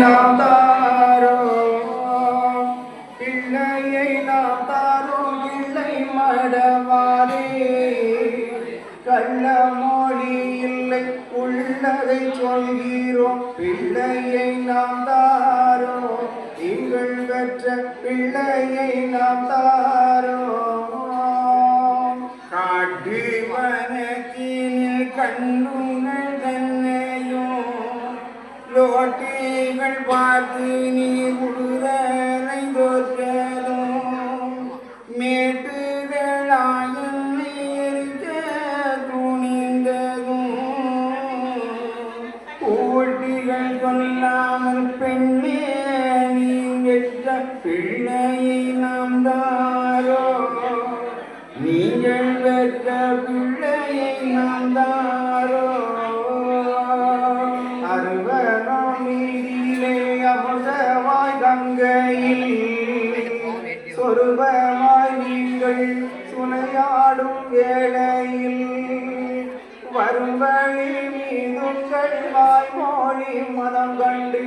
நாம் தாரோம், பிள்ளையை நாம் தாரோம். பிள்ளை மடவாரே கள்ள மொழி இல்லை, உள்ளதை சொல்கிறோம். பிள்ளையை நாம் தாரோம், நீங்கள் பெற்ற பிள்ளையை நாம் தாரோம். காட்டு வனத்தினில் கண்ணுங்கள் தன்னையும் லோட்டிகள் பார்த்து நீர் உடுதலை தோற்றதும் மேட்டுகளாயும் நீர்க்க துணிந்ததும் ஊட்டிகள் கொல்லாமல் பெண்ணே நீங்கள் பிள்ளையை நாம் தாரோ, நீங்கள் பெற்ற பிள்ளையை நாம் தாரோ. அருவனோமிலே அமுதவாய் கங்கையில் சொருபமாய் நீங்கள் சுனையாடும் வேளையில் வரும் வழி மீதுங்கள் வாய்மொழி மதம் கண்டு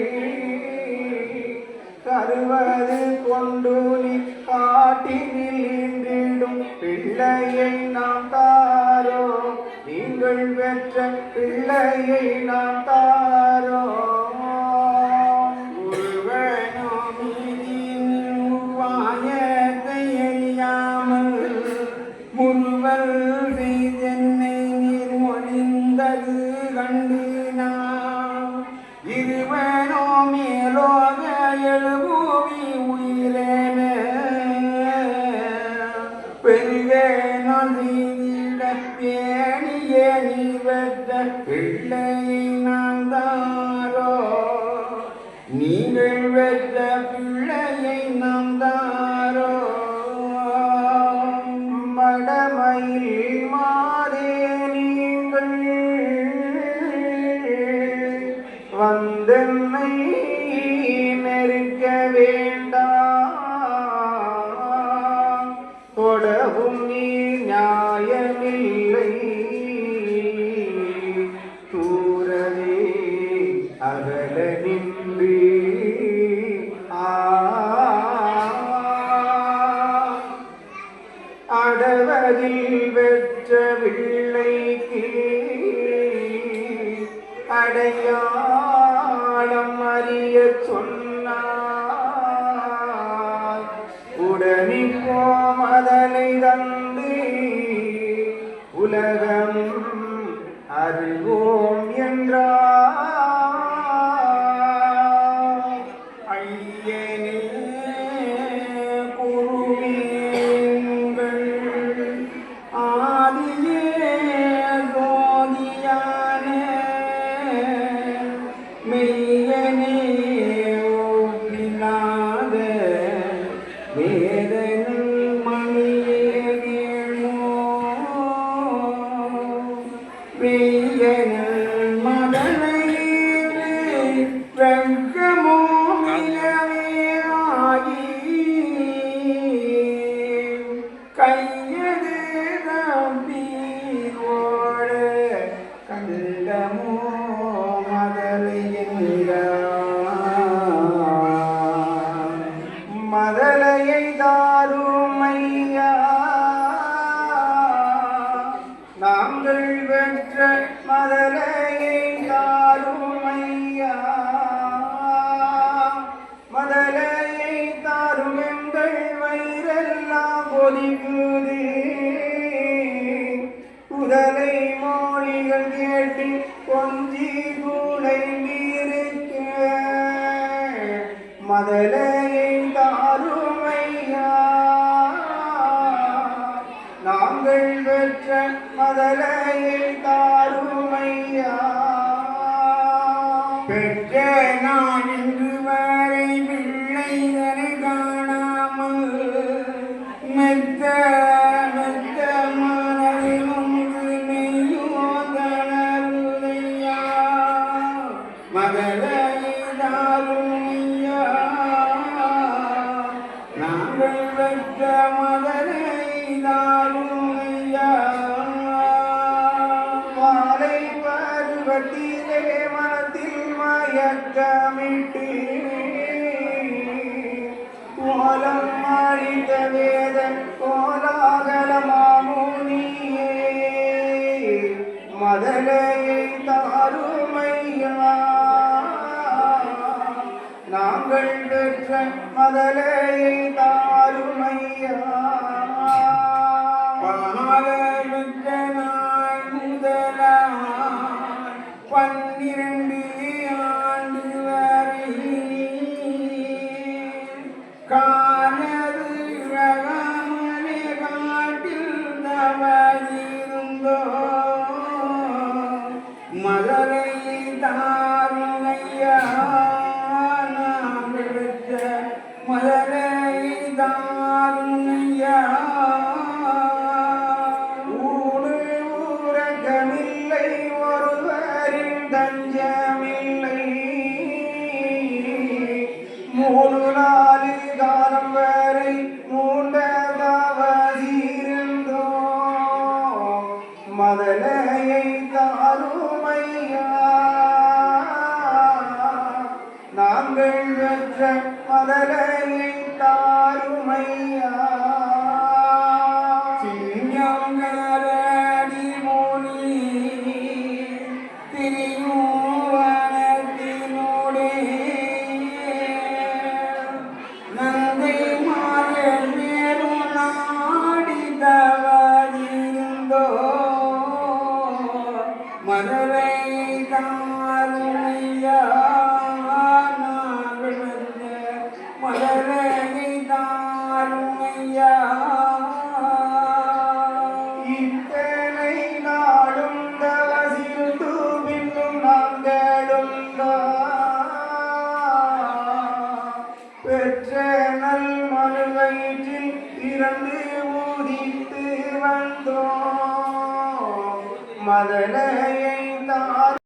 கருவது கொண்டு நீ காட்டினில் இன்றிடும் பிள்ளையை நாம் தாரோ, நீங்கள் பெற்ற பிள்ளையை நாம் தாரோ. உருவாயத்தை அறியாமல் முருவல் செய்தென்னை நீர் மொழிந்தது கண்டு நாம் இருவனோ மேலோக எழுபூவி உயிரேன பெருகேனால் செய்திட பேணிய நீ பெற்ற பிள்ளையை நாம் தாரோ, நீங்கள் பெற்ற பிள்ளையை நாம் தாரோ. மடமையில் மாறே நீங்கள் வந்தென்னை நெருக்க வேண்டாம், தொடவும் நீர் நியாயமில்லை தூரவே அகல நின்று அடவதில் வெற்ற பிள்ளைக்கு அடையாளம் அறிய சொன்னாய், உடனிப்போ மதலை தந்து உலகம் அறிவோம் என்றார். ஐயனே குருவீங்கள் ஆதியே கோதியான மெய்யனே ஓப்பினாத வேதனில் மணியே கேள்மோ மெய்யனில் மதனையே வெங்கமோ மிகவே ஆகி கையது தம்பீரோட கண்டமோ மதலையை தாருமையா, நாங்கள் பெற்ற மதலையை தாருமையா. மதலையை தாரும் எங்கள் வயிறெல்லாம் கொதிக்குது, உதலை மொழிகள் கேட்டு கொஞ்சி கூளை நீருக்க மதலையை தாருமையா, நாங்கள் பெற்ற மதலையை தாருமையா. பெற்ற நான் இன்று வரை பிள்ளைதனை காணாமல் மெத்த மெத்த மனதில் ஒன்று மெய்யோ தளருதையா, மதலையை தாருமையா, நாங்கள் பெற்ற மதலையை தாருமையா. வாழை பருவத்திலே மனத்தில் மயக்கமிட்டு வேத கோலாகல மாமுனியே மதலையை தாருமையா நாங்கள் பெற்ற மதலையை தாருமையா பாலமிக்க நாள் முதலாய் 12 ஆண்டு வரை காணது ரகமனை காட்டில் தவறிருந்தோ மதலை தாருமையா நாங்கள் பெற்ற மதலை தாருமையா ஊரகமில்லை ஒருவரின் தஞ்சமில்லை 3-4 காலம் வரை மூண்டதவசிருந்தோ மதலையை தாருமையா நாங்கள் பெற்ற மதலையை தாருமையா சிங்கங்கரடி முனி திரியூவனத்தினோடே நந்தை மாறன் மேலும் நாடி தவறிருந்தோ மதுரை தாருமையா நாங்கள் பெற்ற மதுரை தாருமையா இத்தனை நாடும் தவசிருந்து பின்னும் நாங்களும் பெற்ற நல் மனுவயிற்றில் இறந்து ஊதித்து வந்தோம் மதலையை தார்